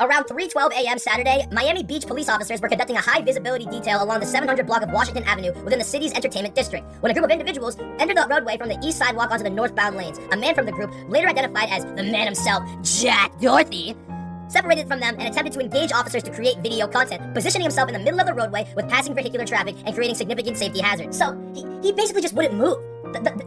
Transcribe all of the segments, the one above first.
Around 3:12 a.m. Saturday, Miami Beach police officers were conducting a high-visibility detail along the 700 block of Washington Avenue within the city's entertainment district when a group of individuals entered the roadway from the east sidewalk onto the northbound lanes. A man from the group, later identified as the man himself, Jack Dorothy, separated from them and attempted to engage officers to create video content, positioning himself in the middle of the roadway with passing vehicular traffic and creating significant safety hazards. So, he basically just wouldn't move.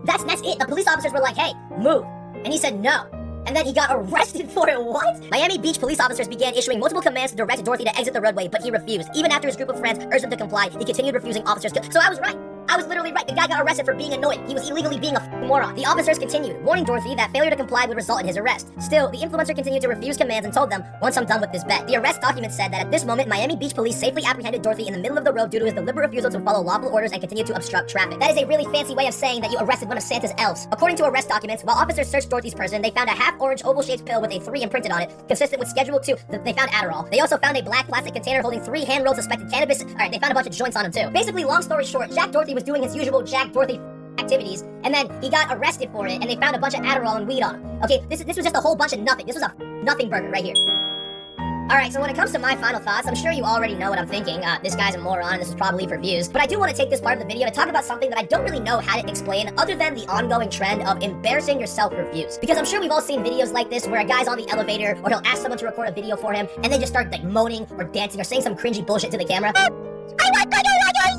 That's it. The police officers were like, hey, move. And he said no. And then he got arrested for it. What? Miami Beach police officers began issuing multiple commands to direct Dorothy to exit the roadway, but he refused. Even after his group of friends urged him to comply, he continued refusing officers to. So I was right. I was literally right. The guy got arrested for being annoying. He was illegally being a moron. The officers continued, warning Dorothy that failure to comply would result in his arrest. Still, the influencer continued to refuse commands and told them, once I'm done with this bet. The arrest document said that at this moment, Miami Beach police safely apprehended Dorothy in the middle of the road due to his deliberate refusal to follow lawful orders and continue to obstruct traffic. That is a really fancy way of saying that you arrested one of Santa's elves. According to arrest documents, while officers searched Dorothy's person, they found a half-orange oval-shaped pill with a 3 imprinted on it, consistent with Schedule 2. They found Adderall. They also found a black plastic container holding 3 hand-rolled suspected cannabis. Alright, they found a bunch of joints on him too. Basically, long story short, Jack Dorothy was doing his usual Jack Dorothy activities, and then he got arrested for it, and they found a bunch of Adderall and weed on him. Okay, this was just a whole bunch of nothing. This was a nothing burger right here. Alright, so when it comes to my final thoughts, I'm sure you already know what I'm thinking. This guy's a moron, and this is probably for views. But I do want to take this part of the video to talk about something that I don't really know how to explain other than the ongoing trend of embarrassing yourself reviews. Because I'm sure we've all seen videos like this where a guy's on the elevator, or he'll ask someone to record a video for him, and they just start like moaning or dancing or saying some cringy bullshit to the camera.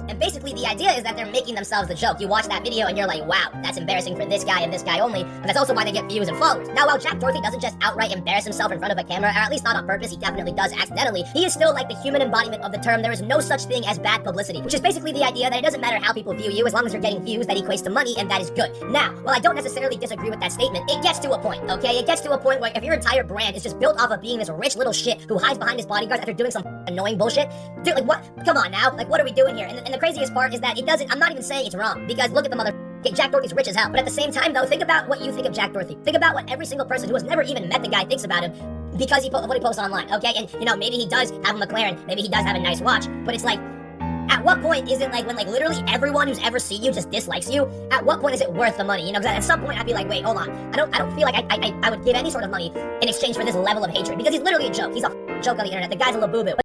And basically the idea is that they're making themselves the joke. You watch that video and you're like, wow, that's embarrassing for this guy and this guy only, and that's also why they get views and followers. Now, while Jack Dorothy doesn't just outright embarrass himself in front of a camera, or at least not on purpose, he definitely does accidentally, he is still like the human embodiment of the term, there is no such thing as bad publicity, which is basically the idea that it doesn't matter how people view you, as long as you're getting views, that equates to money, and that is good. Now, while I don't necessarily disagree with that statement, it gets to a point, okay? It gets to a point where if your entire brand is just built off of being this rich little shit who hides behind his bodyguards after doing some annoying bullshit, dude, like what? Come on now, like what are we doing here? And the craziest part is that it doesn't, I'm not even saying it's wrong, because look at the mother. Jack Dorothy's rich as hell. But at the same time, though, think about what you think of Jack Dorothy. Think about what every single person who has never even met the guy thinks about him because of what he posts online, okay? And, you know, maybe he does have a McLaren, maybe he does have a nice watch, but it's like, at what point is it like when like literally everyone who's ever seen you just dislikes you? At what point is it worth the money? You know, because at some point I'd be like, wait, hold on. I don't feel like I would give any sort of money in exchange for this level of hatred, because he's literally a joke. He's a joke on the internet. The guy's a labubu.